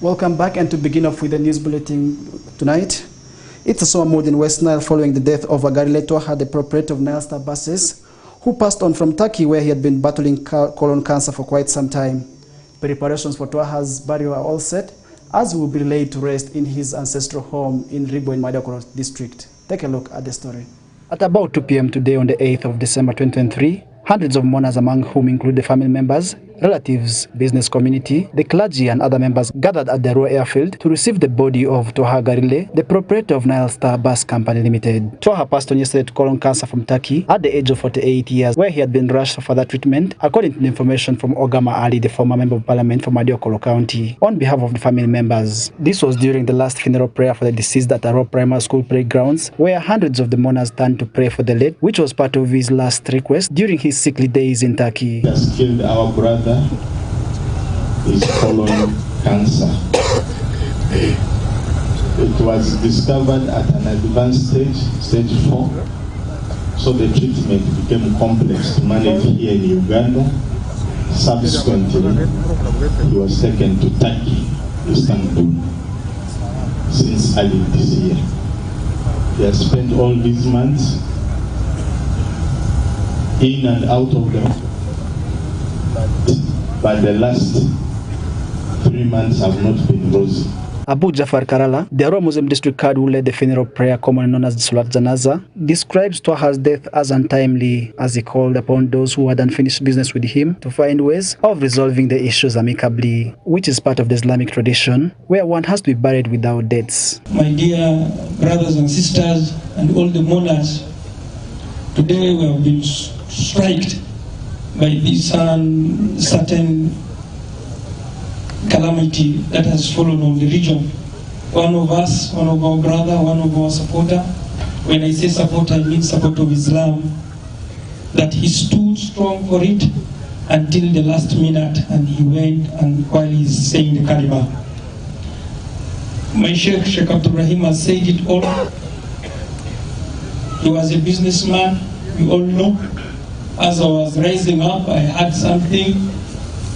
Welcome back, and to begin off with the news bulletin tonight. It's a sore mood in West Nile following the death of Agarile Twaha, the proprietor of NILE Star buses, who passed on from Turkey where he had been battling colon cancer for quite some time. Preparations for Twaha's burial are all set, as he will be laid to rest in his ancestral home in Ribo in Madakoro district. Take a look at the story. At about 2 p.m. today on the 8th of December 2023, hundreds of mourners, among whom include the family members, relatives, business community, the clergy and other members, gathered at the Raw Airfield to receive the body of Twaha Agarile, the proprietor of NILE Star Bus Company Limited. Twaha passed on yesterday to colon cancer from Turkey at the age of 48 years, where he had been rushed for further treatment, according to the information from Ogama Ali, the former member of parliament from Madiokolo County, on behalf of the family members. This was during the last funeral prayer for the deceased at the Raw Primary School playgrounds, where hundreds of the mourners turned to pray for the late, which was part of his last request during his sickly days in Turkey. He has killed our brother. Is colon cancer. It was discovered at an advanced stage, stage 4. So the treatment became complex to manage here in Uganda. Subsequently, he was taken to Turkey, Istanbul, since early this year. He has spent all these months in and out of but the last 3 months have not been rosy. Abu Jafar Karala, the Raw Muslim district card who led the funeral prayer commonly known as the Salat Janaza, describes Twaha's death as untimely, as he called upon those who had unfinished business with him to find ways of resolving the issues amicably, which is part of the Islamic tradition, where one has to be buried without debts. My dear brothers and sisters and all the mourners, today we have been struck by this certain calamity that has fallen on the region. One of us, one of our brother, one of our supporter, when I say supporter, I mean supporter of Islam, that he stood strong for it until the last minute, and he went and while he's saying the kalima. My Sheikh Abdul Rahim has said it all. He was a businessman, we all know. As I was rising up, I had something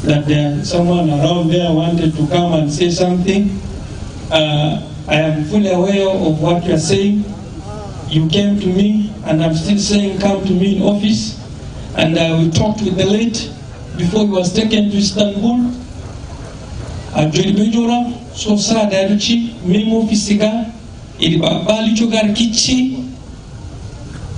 that someone around there wanted to come and say something. I am fully aware of what you are saying. You came to me, and I'm still saying come to me in office, and we talked with the late before he was taken to Istanbul. So sad Memo Fisiga,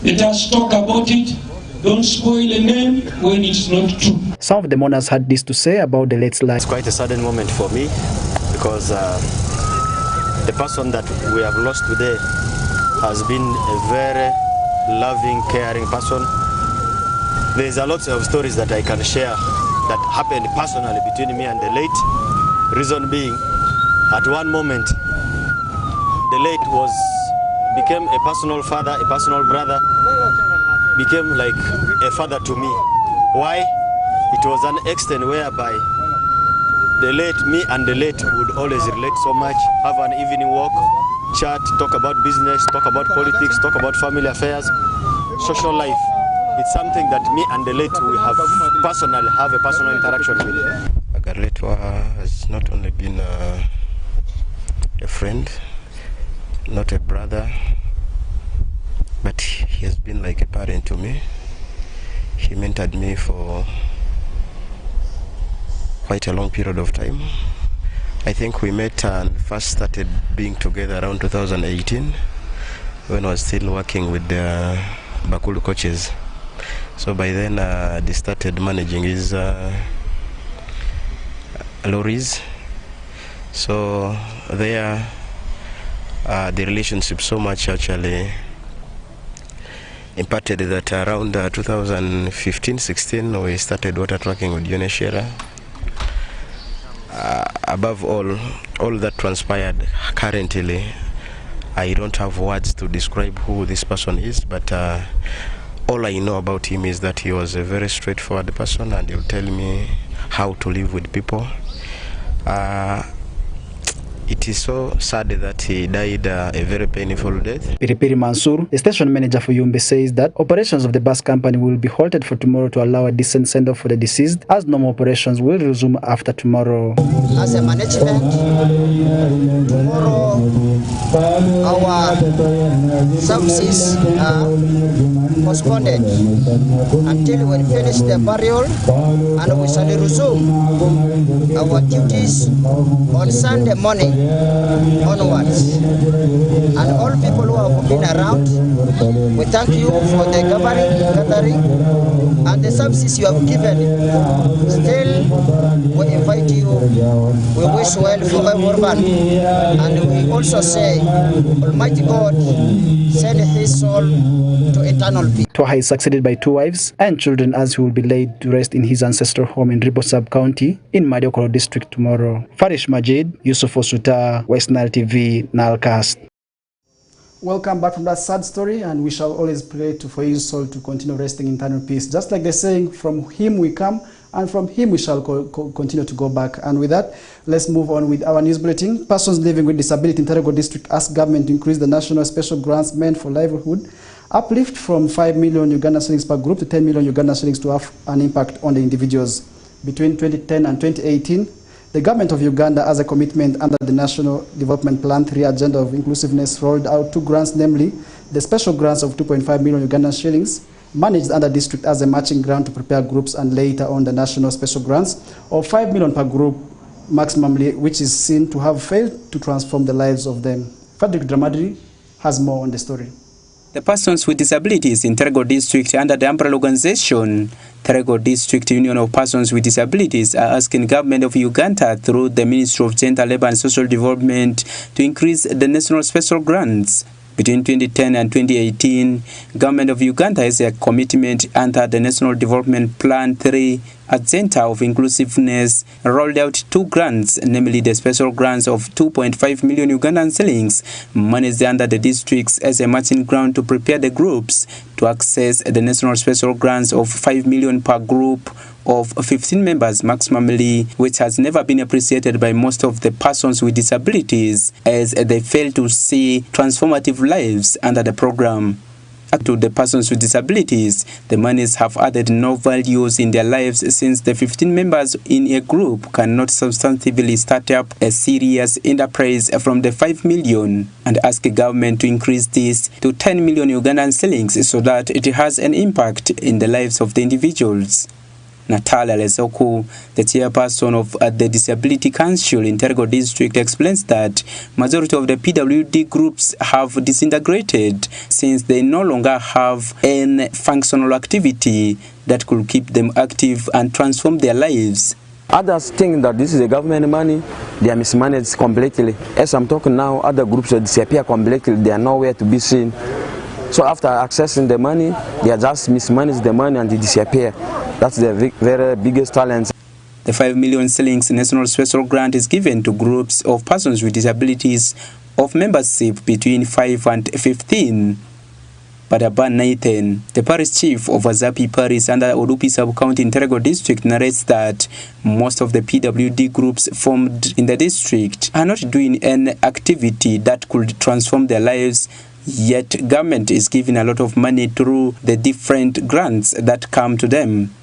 let us talk about it. Don't spoil a name when it's not true. Some of the mourners had this to say about the late life. It's quite a sudden moment for me because the person that we have lost today has been a very loving, caring person. There's a lot of stories that I can share that happened personally between me and the late. Reason being, at one moment, the late became a personal father, a personal brother, became like a father to me. Why? It was an extent whereby me and the late would always relate so much, have an evening walk, chat, talk about business, talk about politics, talk about family affairs, social life. It's something that me and the late we have a personal interaction with. Agarile Twaha has not only been a friend, not a brother, but he has been like a parent to me. He mentored me for quite a long period of time. I think we met and first started being together around 2018 when I was still working with the Bakulu coaches. So by then they started managing his lorries. So there the relationship so much actually impacted that around 2015-16 we started water trucking with Uneshera. Above all that transpired currently, I don't have words to describe who this person is, but all I know about him is that he was a very straightforward person, and he'll tell me how to live with people. It is so sad that he died a very painful death. Piripiri Mansour, the station manager for Yumbe, says that operations of the bus company will be halted for tomorrow to allow a decent send-off for the deceased, as normal operations will resume after tomorrow. As a management, tomorrow our services are postponed until we finish the burial, and we shall resume our duties on Sunday morning onwards. And all people who have been around, we thank you for the gathering and the services you have given. Still, we invite you, we wish well for everyone, and we also say, Almighty God, send his soul to eternal peace. Twaha is succeeded by 2 wives and children, as he will be laid to rest in his ancestral home in Ribo Sub-County in Madiokoro District tomorrow. Farish Majid, Yusuf Osuta, West Nile TV, NILE CAST. Welcome back from that sad story, and we shall always pray for his soul to continue resting in eternal peace. Just like the saying, from him we come, and from him we shall continue to go back. And with that, let's move on with our news bulletin. Persons living with disability in Terego District ask government to increase the national special grants meant for livelihood uplift from 5 million Uganda shillings per group to 10 million Uganda shillings to have an impact on the individuals. Between 2010 and 2018, the government of Uganda, as a commitment under the National Development Plan 3 Agenda of Inclusiveness, rolled out 2 grants, namely the special grants of 2.5 million Ugandan shillings, managed under district as a matching grant to prepare groups, and later on the national special grants of 5 million per group maximally, which is seen to have failed to transform the lives of them. Frederick Dramadri has more on the story. The persons with disabilities in Terego District under the umbrella organization Terego District Union of Persons with Disabilities are asking government of Uganda through the Ministry of Gender, Labour and Social Development to increase the national special grants. Between 2010 and 2018, government of Uganda has a commitment under the National Development Plan 3 Agenda of Inclusiveness, rolled out 2 grants, namely the special grants of 2.5 million Ugandan shillings, managed under the districts as a matching grant to prepare the groups to access the national special grants of 5 million per group of 15 members maximally, which has never been appreciated by most of the persons with disabilities, as they fail to see transformative lives under the program. To the persons with disabilities, the monies have added no values in their lives, since the 15 members in a group cannot substantively start up a serious enterprise from the 5 million, and ask the government to increase this to 10 million Ugandan shillings so that it has an impact in the lives of the individuals. Natalia Lesoku, the chairperson of the Disability Council in Terego District, explains that majority of the PWD groups have disintegrated since they no longer have any functional activity that could keep them active and transform their lives. Others think that this is a government money, they are mismanaged completely. As I'm talking now, other groups will disappear completely, they are nowhere to be seen. So after accessing the money, they are just mismanage the money and they disappear. That's the very biggest challenge. The 5 million shillings national special grant is given to groups of persons with disabilities of membership between 5 and 15. But Aban Nathan, the parish chief of Azapi Parish under Odupi Sub-County in Terego District, narrates that most of the PWD groups formed in the district are not doing any activity that could transform their lives, yet government is giving a lot of money through the different grants that come to them.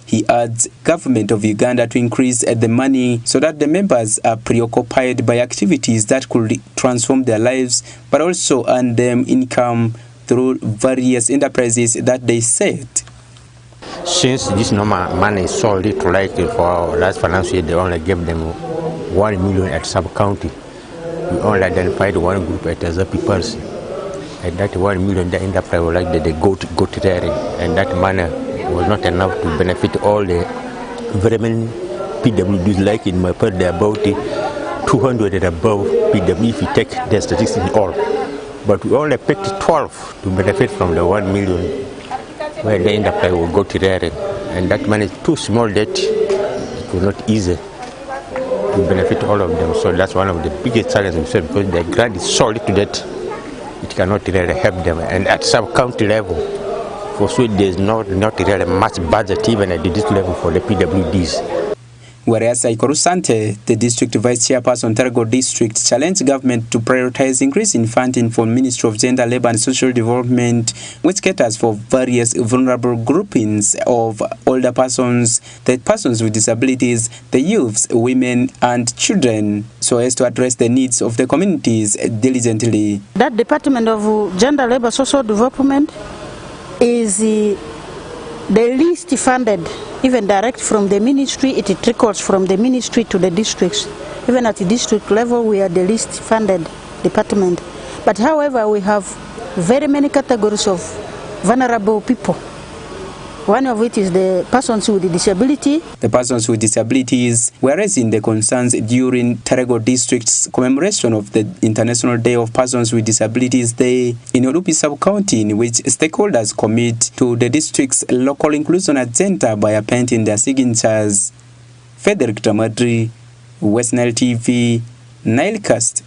He adds government of Uganda to increase the money so that the members are preoccupied by activities that could transform their lives, but also earn them income through various enterprises that they set. Since this normal money is so little, like for last financial year, they only gave them 1 million at sub-county. We only identified one group at Azapi Parish. And that 1 million, the enterprise was like they go to there, and that money was not enough to benefit all the very many PWDs. Like in my part, there are about 200 and above PW if you take the statistics in all. But we only picked 12 to benefit from the 1 million, where the enterprise will go to there, and that money is too small that it was not easy to benefit all of them. So that's one of the biggest challenges, because the grant is so little that it cannot really help them. And at sub-county level, for sure, there's not really much budget even at this level for the PWDs. Whereas Saikoru Sante, the district vice chairperson, Terego district, challenged government to prioritize increasing funding for Ministry of Gender, Labour and Social Development, which caters for various vulnerable groupings of older persons, the persons with disabilities, the youths, women and children, so as to address the needs of the communities diligently. That Department of Gender, Labour, Social Development is the least funded, even direct from the ministry. It trickles from the ministry to the districts. Even at the district level, we are the least funded department. But however, we have very many categories of vulnerable people. One of it is the persons with disability. The persons with disabilities were raising the concerns during Terego District's commemoration of the International Day of Persons with Disabilities Day in Olupi Sub-County, in which stakeholders commit to the district's local inclusion agenda by appending their signatures. Frederick Tamadri, West Nile TV, NILE CAST.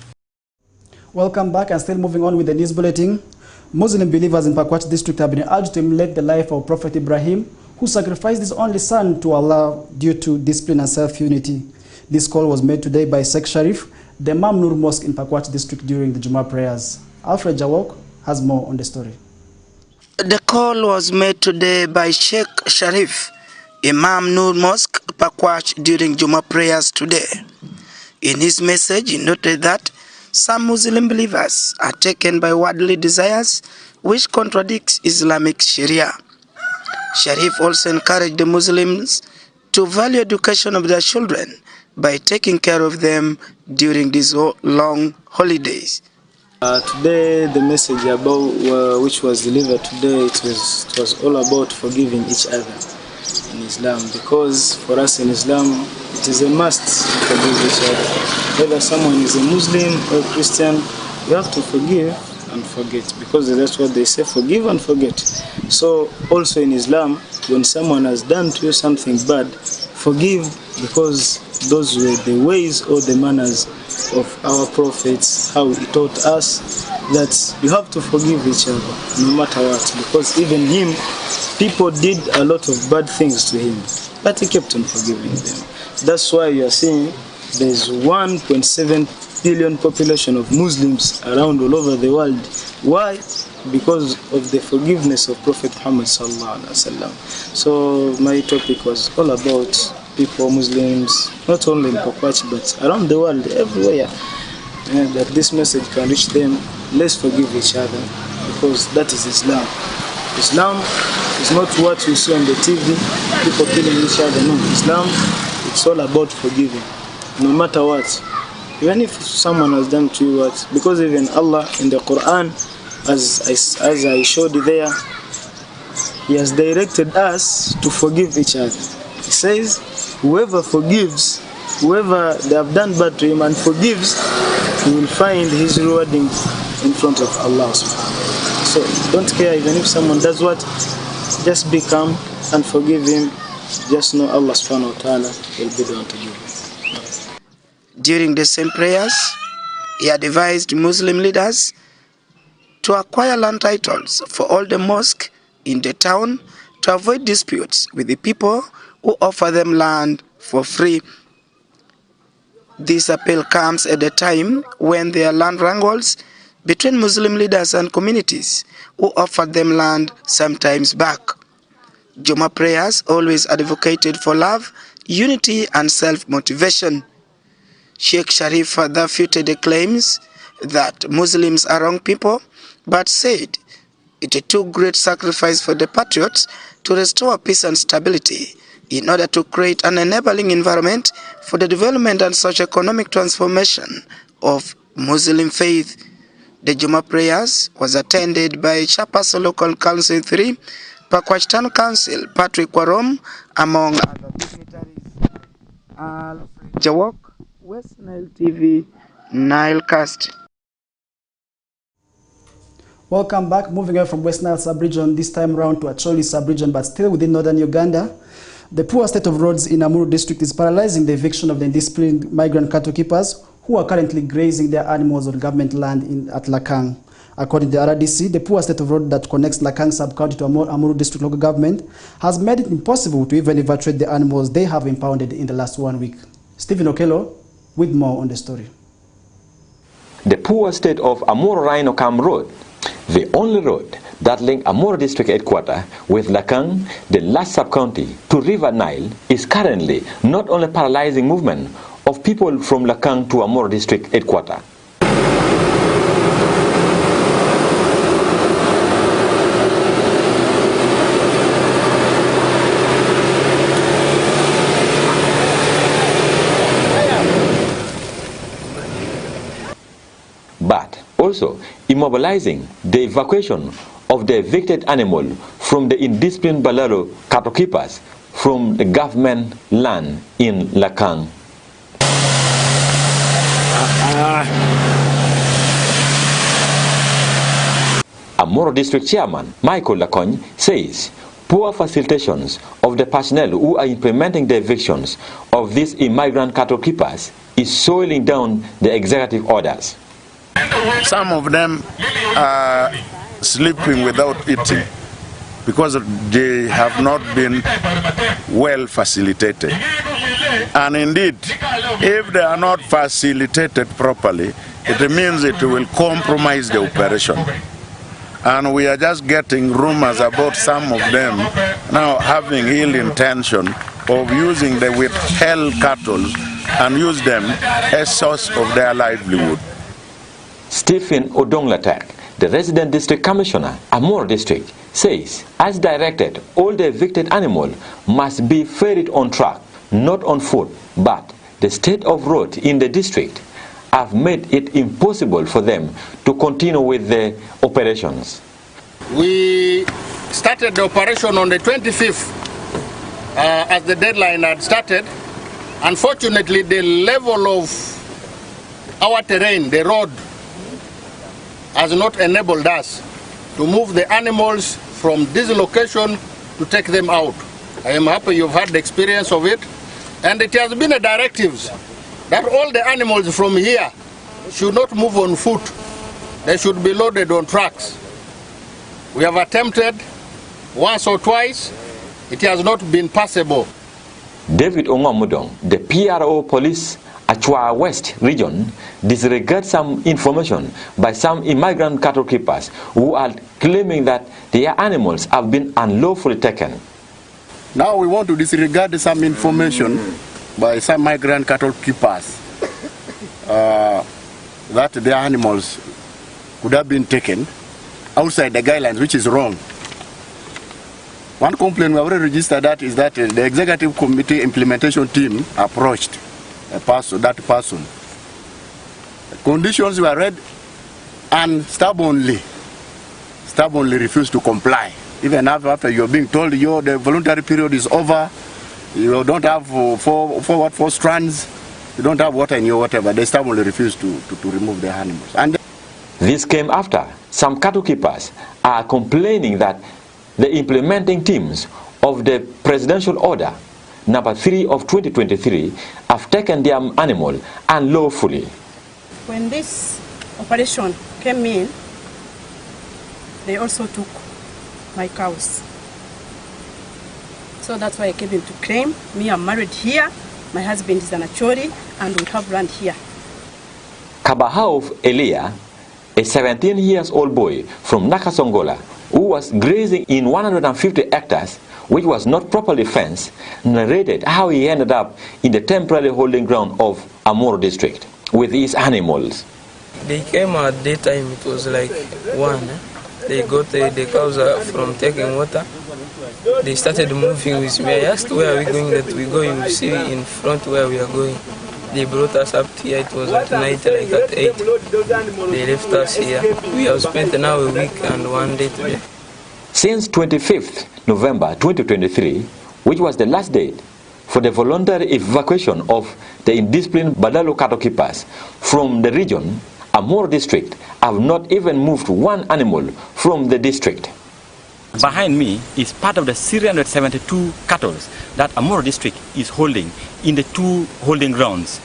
Welcome back, and still moving on with the news bulletin. Muslim believers in Pakwach district have been urged to emulate the life of Prophet Ibrahim, who sacrificed his only son to Allah due to discipline and self-unity. This call was made today by Sheikh Sharif, the Imam Nur Mosque in Pakwach district during the Jummah prayers. Alfred Jawok has more on the story. The call was made today by Sheikh Sharif, Imam Nur Mosque, Pakwach during Jummah prayers today. In his message, he noted that some Muslim believers are taken by worldly desires which contradicts Islamic Sharia. Sharif also encouraged the Muslims to value education of their children by taking care of them during these long holidays. Today, the message about which was delivered today, it was all about forgiving each other in Islam, because for us in Islam, it is a must to forgive each other. Whether someone is a Muslim or Christian, you have to forgive and forget, because that's what they say, forgive and forget. So also in Islam, when someone has done to you something bad, forgive, because those were the ways or the manners of our prophets, how he taught us that you have to forgive each other no matter what, because even him, people did a lot of bad things to him, but he kept on forgiving them. That's why you are seeing there's 1.7 billion population of Muslims around all over the world. Why? Because of the forgiveness of Prophet Muhammad sallallahu alaihi wasallam. So my topic was all about people, Muslims, not only in Pakwach but around the world, everywhere, that this message can reach them. Let's forgive each other, because that is Islam. Islam is not what you see on the TV, people killing each other. No, Islam, it's all about forgiving, no matter what. Even if someone has done to you what, because even Allah in the Quran, as I showed there, He has directed us to forgive each other. He says, whoever forgives, whoever they have done bad to him and forgives, he will find his rewarding in front of Allah subhanahu wa ta'ala. So don't care even if someone does what, just be calm and forgive him. Just know Allah subhanahu wa ta'ala will be the one to give you. During the same prayers, he advised Muslim leaders to acquire land titles for all the mosques in the town to avoid disputes with the people who offer them land for free. This appeal comes at a time when there are land wrangles between Muslim leaders and communities who offered them land sometimes back. Jummah prayers always advocated for love, unity and self-motivation. Sheikh Sharif further refuted the claims that Muslims are wrong people, but said it took great sacrifice for the patriots to restore peace and stability in order to create an enabling environment for the development and socio-economic transformation of Muslim faith. The Jummah prayers was attended by Chairperson Local Council 3, Pakwach Town Council, Patrick Warom, among other dignitaries. Alfred Jawok, West Nile TV, NILE CAST. Welcome back. Moving on from West Nile sub-region, this time around to Acholi sub-region, but still within northern Uganda. The poor state of roads in Amuru district is paralyzing the eviction of the indisciplined migrant cattle keepers who are currently grazing their animals on government land at Lakang. According to the RDC, the poor state of road that connects Lakang sub-county to Amuru district local government has made it impossible to even evacuate the animals they have impounded in the last 1 week. Stephen Okello with more on the story. The poor state of Amuru Rhino Camp Road, the only road that links Amuru district headquarters with Lakang, the last sub-county, to River Nile, is currently not only paralyzing movement of people from Lakang to Amuru district headquarters. But also immobilizing the evacuation of the evicted animal from the indisciplined Balalo cattle keepers from the government land in Lakang. Amuru District Chairman Michael Lacogne says poor facilitations of the personnel who are implementing the evictions of these immigrant cattle keepers is soiling down the executive orders. Some of them are sleeping without eating because they have not been well facilitated. And indeed, if they are not facilitated properly, it means it will compromise the operation. And we are just getting rumors about some of them now having ill intention of using the withheld cattle and use them as source of their livelihood. Stephen Odonglatak, the resident district commissioner, Amuru district, says, as directed, all the evicted animals must be ferried on track, not on foot, but the state of road in the district have made it impossible for them to continue with the operations. We started the operation on the 25th as the deadline had started. Unfortunately, the level of our terrain, the road, has not enabled us to move the animals from this location to take them out. I am happy you've had the experience of it. And it has been a directive that all the animals from here should not move on foot. They should be loaded on trucks. We have attempted once or twice. It has not been possible. David Ongomudong, the PRO police Achua West region, disregards some information by some immigrant cattle keepers who are claiming that their animals have been unlawfully taken. Now we want to disregard some information by some migrant cattle keepers that their animals could have been taken outside the guidelines, which is wrong. One complaint we already registered that is that the executive committee implementation team approached that person. The conditions were read and stubbornly refused to comply. Even after you're being told the voluntary period is over, you don't have four strands, you don't have water in your whatever, they stubbornly refuse to remove their animals. And this came after some cattle keepers are complaining that the implementing teams of the presidential order number 3 of 2023 have taken their animal unlawfully. When this operation came in, they also took my cows. So that's why I came into claim. Me, I'm married here. My husband is an Achori, and we have land here. Kabahau Elia, a 17-year-old boy from Nakasongola, who was grazing in 150 hectares, which was not properly fenced, narrated how he ended up in the temporary holding ground of Amuru district with his animals. They came at daytime, it was like 1. They got the cows from taking water. They started moving with me. I asked where are we going, that we go, you see in front where we are going. They brought us up here, it was at night, like at 8. They left us here. We have spent now a week and 1 day today. Since 25th November 2023, which was the last date for the voluntary evacuation of the indisciplined Badalo cattle keepers from the region, Amuru district have not even moved one animal from the district. Behind me is part of the 372 cattle that Amuru district is holding in the 2 holding grounds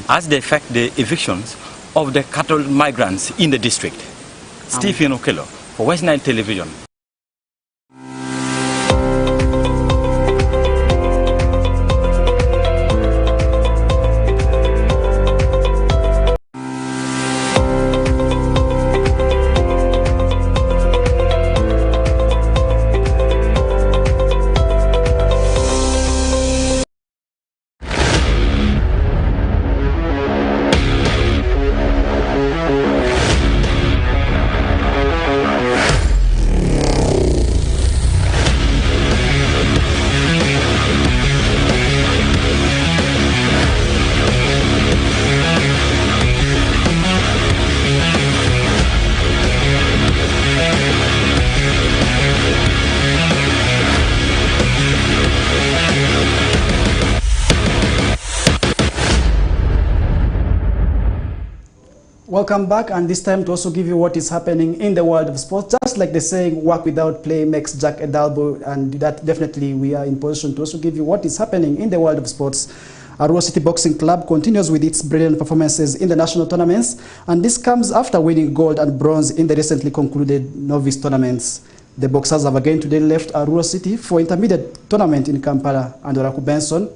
as they effect the evictions of the cattle migrants in the district. Stephen Okello for West Nile Television. Welcome back, and this time to also give you what is happening in the world of sports. Just like the saying, work without play makes Jack a dull boy, and that definitely we are in position to also give you what is happening in the world of sports. Arua City Boxing Club continues with its brilliant performances in the national tournaments, and this comes after winning gold and bronze in the recently concluded novice tournaments. The boxers have again today left Arua City for intermediate tournament in Kampala, and Oraku Benson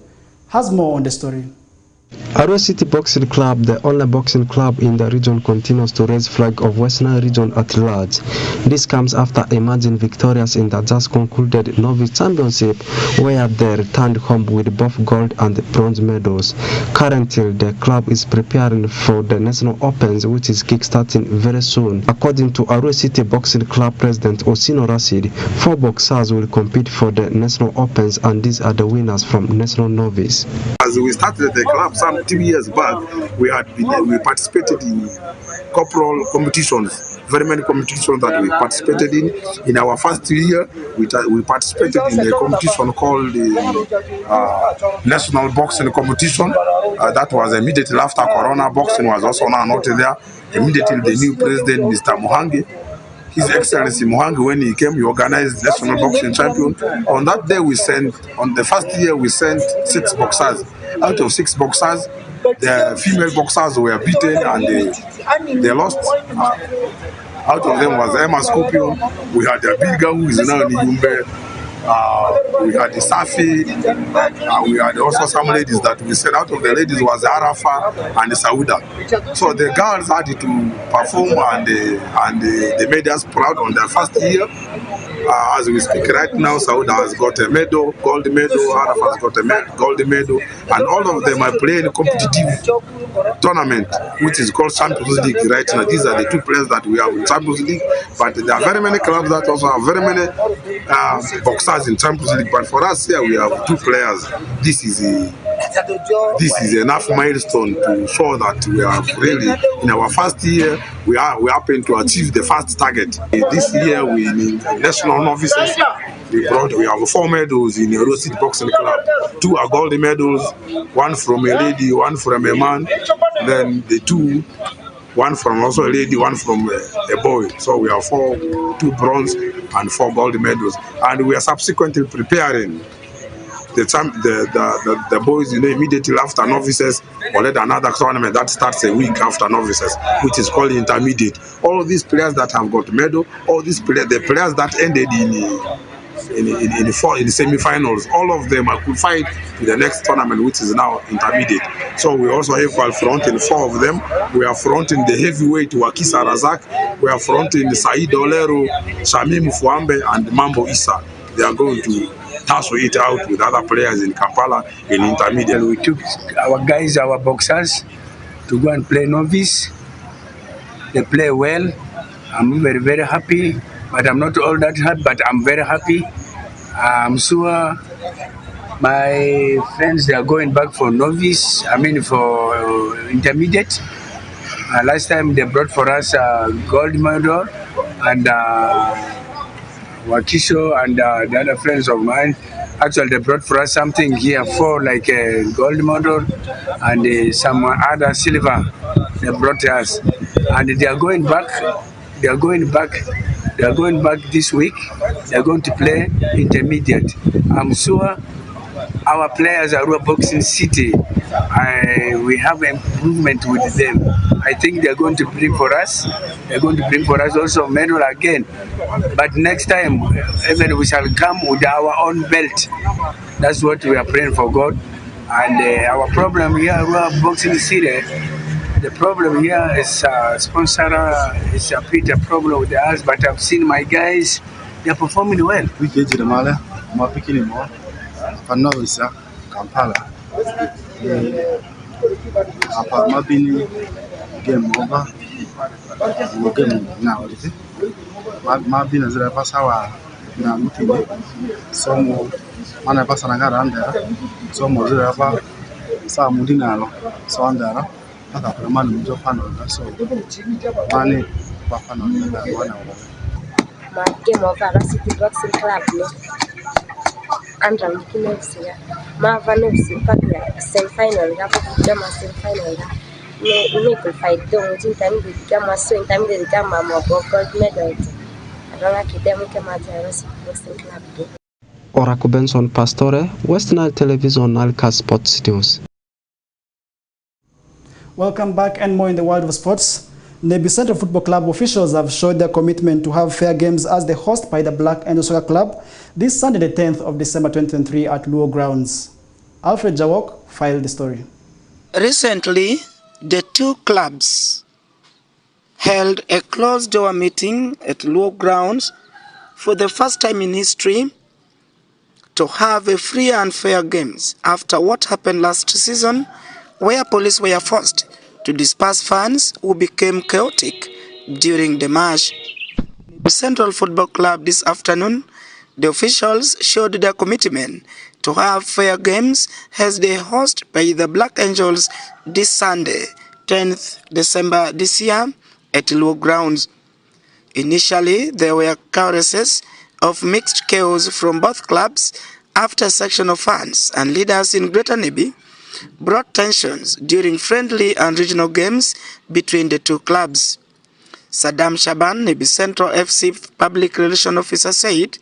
has more on the story. Arua City Boxing Club, the only boxing club in the region, continues to raise flag of West Nile region at large. This comes after emerging victorious in the just concluded novice championship, where they returned home with both gold and bronze medals. Currently, the club is preparing for the National Opens, which is kickstarting very soon. According to Arua City Boxing Club President Osino Rashid, 4 boxers will compete for the National Opens, and these are the winners from National Novice. As we started the club some 2 years back, we participated in corporal competitions, very many competitions that we participated in. In our first year, we participated in a competition called the National Boxing Competition. That was immediately after Corona. Boxing was also now not there. Immediately the new president, Mr. Muhangi, His Excellency Muhangi, when he came, he organized National Boxing Champion. On that day, on the first year, we sent 6 boxers. Out of 6 boxers, the female boxers were beaten and they lost. Out of them was Emma Scorpion. We had the Bilga, who is now in Yumbe. We had the Safi. We had also some ladies that we said. Out of the ladies was Arafa and the Sauda. So the girls had to perform, and they made us proud on their first year. As we speak right now, Sauda has got a medal, gold medal. Arafa has got a gold medal, and all of them are playing a competitive tournament, which is called Champions League right now. These are the 2 players that we have in Champions League, but there are very many clubs that also have very many boxers in Champions League. But for us here, we have 2 players. This is enough milestone to show that we are really in our first year. We happen to achieve the first target. This year, we in national novices. We have 4 medals in the Arua City Boxing Club. 2 are gold medals, 1 from a lady, 1 from a man. Then the 2, 1 from also a lady, 1 from a boy. So we have 2 bronze and 4 gold medals. And we are subsequently preparing the boys, immediately after novices, or let another tournament that starts a week after novices, which is called intermediate. All of these players that have got medal, all these players, the players that ended in the semi-finals, all of them are qualified to the next tournament, which is now intermediate. So we also have fronting 4 of them. We are fronting the heavyweight Wakisa Razak. We are fronting Said Olero, Shamim Fuambe, and Mambo Issa. They are going to tussle it out with other players in Kampala in intermediate. We took our guys, our boxers, to go and play novice. They play well. I'm very, very happy, but I'm not all that happy, but I'm very happy. I'm sure my friends, they are going back for novice, for intermediate. Last time they brought for us a gold medal, and Wakisho and the other friends of mine, actually they brought for us something here for like a gold medal and some other silver they brought us. And they are going back. They are going back this week. They are going to play intermediate. I'm sure our players are boxing city. We have improvement with them. I think they're going to bring for us. They're going to bring for us also medal again. But next time, even we shall come with our own belt. That's what we are praying for God. And our problem here, we are boxing city. The problem here is sponsor. It's a bit a problem with us. But I've seen my guys. They're performing well. We get the mala, more picking more. Panoisa, Kampala. Apa mabini game over. Game now. Mabini zira pasawa na mutini. Somo mana pasana garanda. Somo zira pa sa mudinalo. So andara. Aka pramani mjo pano so. Mani pa pano na wana. My game over la City Boxing Club ne andra wiki nefsi mava nefsi mpaka semi-final hapo kama semi-final ne qualified don time kama so time de kama gold medal adala kidemu kama jana City Boxing Club. Oraku Benson Pastore, West Nile Television, NILE CAST Sports News. Welcome back, and more in the world of sports. Nebi Central Football Club officials have showed their commitment to have fair games as the host by the Black Angels Soccer Club this Sunday, the 10th of December 2023 at Luo Grounds. Alfred Jawok filed the story. Recently, the two clubs held a closed-door meeting at Luo Grounds for the first time in history to have a free and fair games after what happened last season, where police were forced to disperse fans who became chaotic during the match. The Central Football Club this afternoon, the officials showed their commitment to have fair games as they host by the Black Angels this Sunday, 10th December this year at Luo Grounds. Initially, there were choruses of mixed chaos from both clubs after a section of fans and leaders in Greater Nebi brought tensions during friendly and regional games between the two clubs. Saddam Shaban, Nebi Central FC Public Relations Officer, said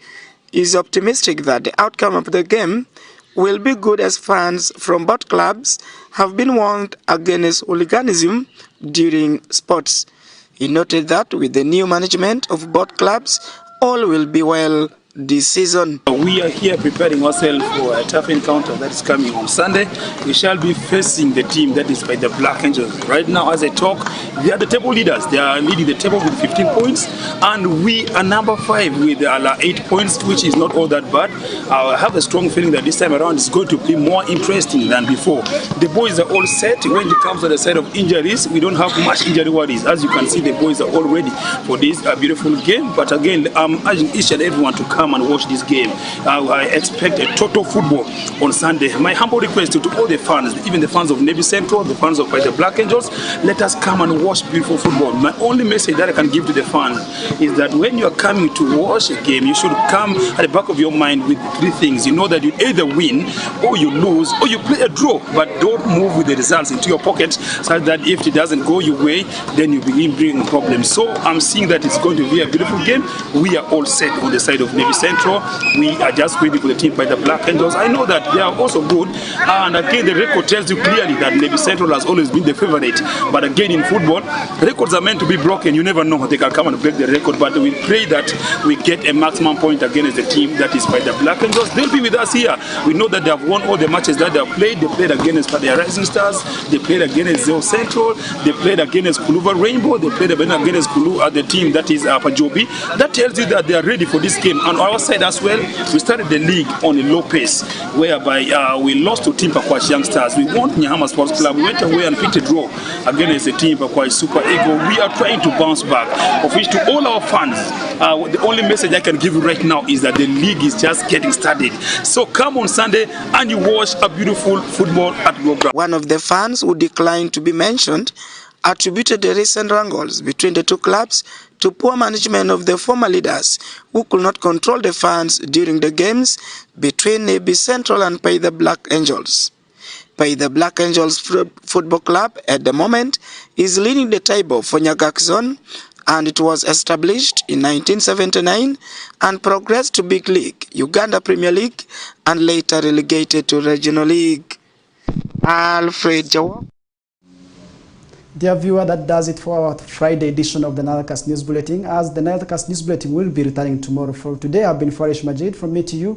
he is optimistic that the outcome of the game will be good as fans from both clubs have been warned against hooliganism during sports. He noted that with the new management of both clubs, all will be well this season. We are here preparing ourselves for a tough encounter that is coming on Sunday. We shall be facing the team that is by the Black Angels. Right now, as I talk, they are the table leaders. They are leading the table with 15 points, and we are number 5 with 8 points, which is not all that bad. I have a strong feeling that this time around it's going to be more interesting than before. The boys are all set. When it comes to the side of injuries, we don't have much injury worries. As you can see, the boys are all ready for this beautiful game. But again, I'm urging each and everyone to come and watch this game. I expect a total football on Sunday. My humble request to all the fans, even the fans of Nebi Central, the fans of the Black Angels, let us come and watch beautiful football. My only message that I can give to the fans is that when you are coming to watch a game, you should come at the back of your mind with 3 things. You know that you either win, or you lose, or you play a draw, but don't move with the results into your pocket, so that if it doesn't go your way, then you begin bringing problems. So I'm seeing that it's going to be a beautiful game. We are all set on the side of Nebi Central. We are just waiting for the team by the Black Angels. I know that they are also good, and again the record tells you clearly that Nebi Central has always been the favorite. But again, in football, records are meant to be broken. You never know, they can come and break the record, but we pray that we get a maximum point against the team that is by the Black Angels. They'll be with us here. We know that they have won all the matches that they have played. They played against the Rising Stars, they played against Zeo Central, they played against Kuluva Rainbow, they played against Kulu at the team that is Pajobi. That tells you that they are ready for this game. On our side as well, we started the league on a low pace, whereby we lost to Team Pakwash Youngsters. We won Nyahama Sports Club. We went away and picked a draw against the Team Pakwash Super Eagle. We are trying to bounce back, of which to all our fans, the only message I can give you right now is that the league is just getting started. So come on Sunday and you watch a beautiful football at Gogra. One of the fans who declined to be mentioned attributed the recent wrangles between the two clubs to poor management of the former leaders who could not control the fans during the games between Nebi Central and Pay the Black Angels. Pay the Black Angels Football Club at the moment is leading the table for Nyagak Zone and it was established in 1979 and progressed to Big League, Uganda Premier League, and later relegated to Regional League. Alfred Jawa. Dear viewer, that does it for our Friday edition of the NILE CAST News Bulletin. As the NILE CAST News Bulletin will be returning tomorrow. For today, I've been Farish Majid. From me to you,